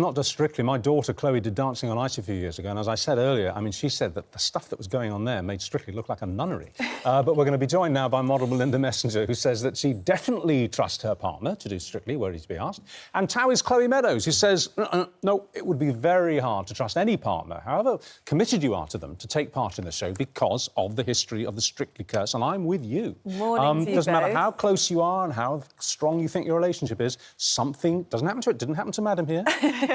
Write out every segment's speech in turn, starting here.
not just Strictly. My daughter, Chloe, did Dancing on Ice a few years ago, and as I said earlier, I mean, she said that the stuff that was going on there made Strictly look like a nunnery. But we're going to be joined now by model Melinda Messenger, who says that she definitely trusts her partner to do Strictly, were he to be asked. And Towie's Chloe Meadows, who says, no, it would be very hard to trust any partner, however committed you are to them, to take part in the show because of the history of the Strictly curse, and I'm with you. Morning to you doesn't matter both. how close you are and how strong you think your relationship is, something doesn't happen to it. Didn't happen to Madam here,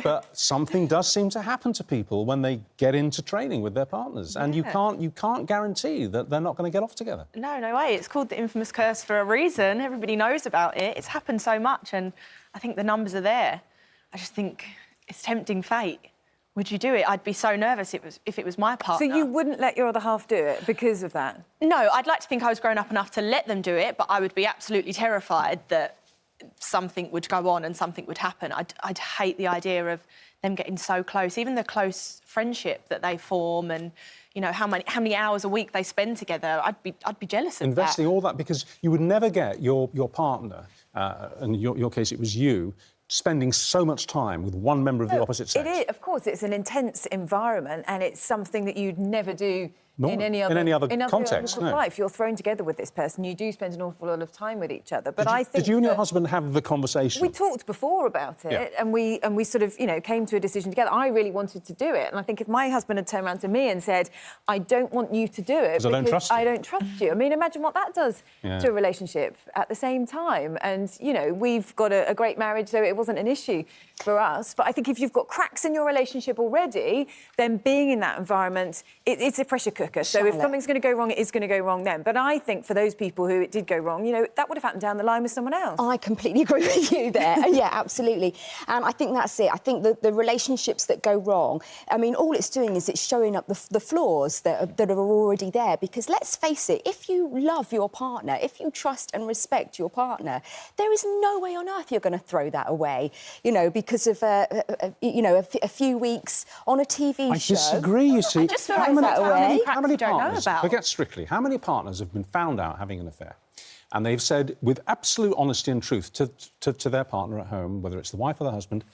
but something does seem to happen to people when they get into training with their partners, and you can't guarantee that they're not going to get off together. No way. It's called the infamous curse for a reason. Everybody knows about it. It's happened so much, and I think the numbers are there. I just think it's tempting fate. Would you do it? I'd be so nervous if it was my partner. So you wouldn't let your other half do it because of that? No, I'd like to think I was grown up enough to let them do it, but I would be absolutely terrified that something would go on and something would happen. I'd hate the idea of them getting so close, even the close friendship that they form, and you know how many hours a week they spend together. I'd be jealous of Investing all that, because you would never get your partner, and in your case it was you, spending so much time with one member of the opposite sex. It is, of course, it's an intense environment, and it's something that you'd never do in any other context. No. life. You're thrown together with this person. You do spend an awful lot of time with each other. But I think did you and your husband have the conversation? We talked before about it, and we sort of, you know, came to a decision together. I really wanted to do it, and I think if my husband had turned around to me and said, "I don't want you to do it because I don't trust you," I mean, imagine what that does to a relationship at the same time. And you know, we've got a great marriage, so it wasn't an issue for us. But I think if you've got cracks in your relationship already, then being in that environment, it's a pressure cooker. So if something's going to go wrong, it is going to go wrong then. But I think for those people who it did go wrong, you know, that would have happened down the line with someone else. I completely agree with you there. Yeah, absolutely. And I think that's it. I think the relationships that go wrong, I mean, all it's doing is it's showing up the flaws that are already there. Because let's face it, if you love your partner, if you trust and respect your partner, there is no way on earth you're going to throw that away, you know, because of, a few weeks on a TV show. I disagree, you see. I just feel like how many partners, forget Strictly, how many partners have been found out having an affair? And they've said, with absolute honesty and truth to their partner at home, whether it's the wife or the husband,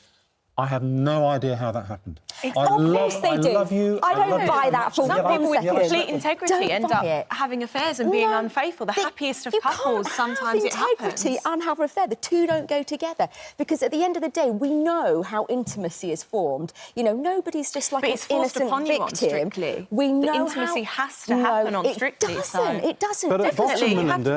I have no idea how that happened. I love you. I don't buy that for Some people with complete Don't integrity end up buy it. having affairs and being unfaithful. The happiest of couples, sometimes it happens. Integrity and have an affair. The two don't go together. Because at the end of the day, we know how intimacy is formed. You know, nobody's just like an innocent victim. We know the intimacy has to happen on Strictly. It doesn't. But at bottom, Melinda,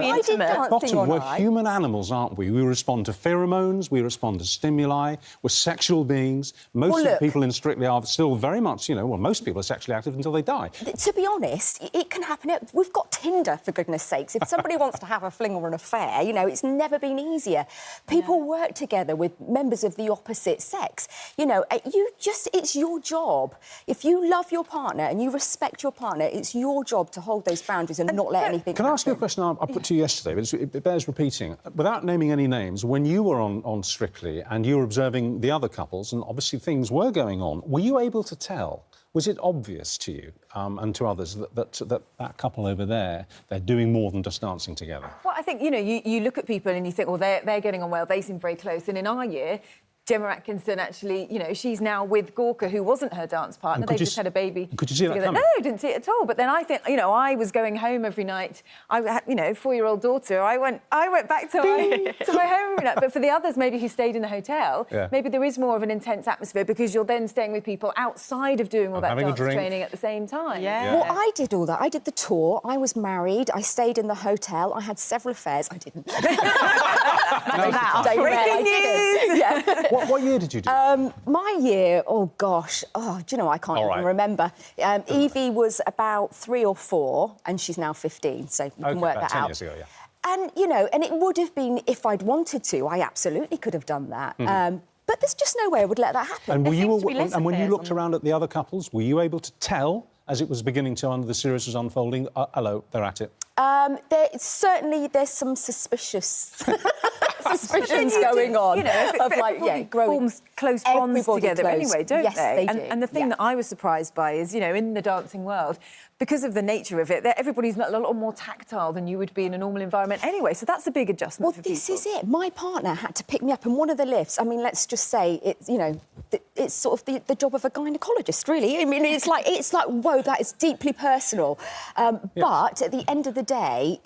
we're human animals, aren't we? We respond to pheromones, we respond to stimuli, we're sexual beings. Most of the people in Strictly are still very much, you know, well, most people are sexually active until they die. To be honest, it can happen. We've got Tinder, for goodness sakes. If somebody wants to have a fling or an affair, you know, it's never been easier. People work together with members of the opposite sex. You know, it's your job. If you love your partner and you respect your partner, it's your job to hold those boundaries and not let anything Can I ask you a question I put to you yesterday, but it bears repeating. Without naming any names, when you were on Strictly and you were observing the other couples, and obviously things were going on, were you able to tell? Was it obvious to you and to others that couple over there, they're doing more than just dancing together? Well, I think, you know, you look at people and you think, well, they're getting on well, they seem very close. And in our year, Gemma Atkinson actually, you know, she's now with Gorka, who wasn't her dance partner. They just had a baby. Could you see that coming? No, didn't see it at all. But then I think, you know, I was going home every night. I had, you know, 4-year-old daughter. I went back to my home every night. But for the others, maybe who stayed in the hotel, maybe there is more of an intense atmosphere because you're then staying with people outside of doing all that dance training at the same time. Well, I did all that. I did the tour. I was married. I stayed in the hotel. I had several affairs. I didn't. Breaking news! Yeah. What year did you do? My year, oh gosh, do you know, I can't even remember. Evie was about 3 or 4, and she's now 15, so you can work that 10 out. Years ago, yeah. And, you know, and it would have been, if I'd wanted to, I absolutely could have done that. But there's just no way I would let that happen. And when you looked around at the other couples, were you able to tell, as it was beginning to, the series was unfolding, hello, they're at it? There's some suspicious suspicions going on. You know, of like, forms close bonds together anyway, don't they? Yes, they do. And the thing that I was surprised by is, you know, in the dancing world, because of the nature of it, everybody's a lot more tactile than you would be in a normal environment anyway. So that's a big adjustment for people. Well, this is it. My partner had to pick me up in one of the lifts. I mean, let's just say it's, you know, it's sort of the job of a gynaecologist, really. I mean, it's like whoa, that is deeply personal. But at the end of the day,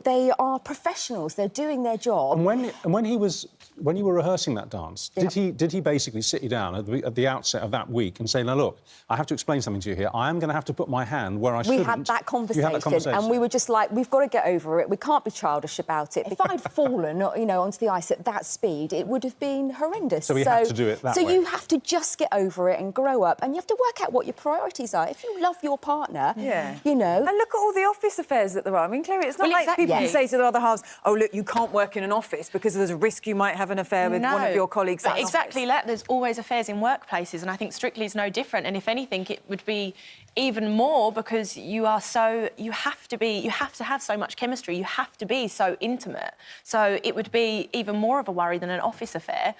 they are professionals. They're doing their job. And when you were rehearsing that dance, did he basically sit you down at the outset of that week and say, "Now look, I have to explain something to you here. I am going to have to put my hand where I shouldn't." We had that conversation, and we were just like, "We've got to get over it. We can't be childish about it." If I'd fallen, you know, onto the ice at that speed, it would have been horrendous. So we had to do it that way. So you have to just get over it and grow up, and you have to work out what your priorities are. If you love your partner, you know. And look at all the office affairs that there are. I mean, Chloe, it's not like people can say to their other halves, "Oh, look, you can't work in an office because there's a risk you might have an affair with one of your colleagues." But exactly that. There's always affairs in workplaces, and I think Strictly is no different. And if anything, it would be even more because you have to have so much chemistry. You have to be so intimate. So it would be even more of a worry than an office affair.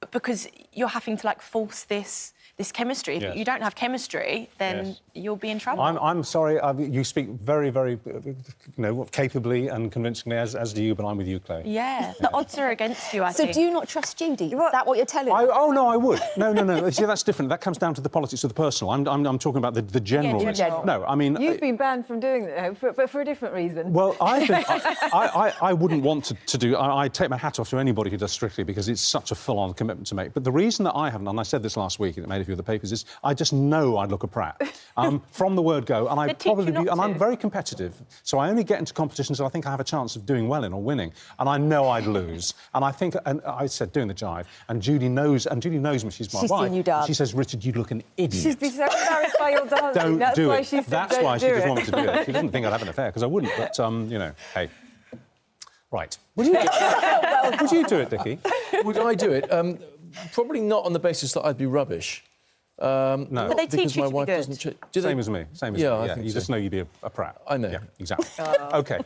Because you're having to, like, force this chemistry. If you don't have chemistry, then you'll be in trouble. I'm sorry, you speak very, very, you know, capably and convincingly, as do you, but I'm with you, Chloe. Yeah, the odds are against you, I think. So do you not trust Judy? Is that what you're telling me? Oh, no, I would. No. See, that's different. That comes down to the politics of the personal. I'm talking about the general. general. No, I mean... You've been banned from doing that, but for a different reason. Well, I wouldn't want to do... I take my hat off to anybody who does Strictly because it's such a full-on commitment to make. But the reason that I haven't, and I said this last week, and it made a few of the papers, is I just know I'd look a prat from the word go, and I'd probably be... And I'm very competitive, so I only get into competitions that I think I have a chance of doing well in or winning, and I know I'd lose. And I think... And I said, doing the jive, and Judy knows me, she's my wife. She's seen you dance. She says, "Richard, you look an idiot." She's been so embarrassed by your dancing. Don't That's do why it. she said, That's don't why she do just it. wanted to do it. She didn't think I'd have an affair, because I wouldn't, but, you know, hey. Right. Would you do it, Dickie? Would I do it? Probably not on the basis that I'd be rubbish. No. But they teach you to be good. Same as me. Same as me. I think you so. just know you'd be a prat. I know. Yeah, exactly. OK.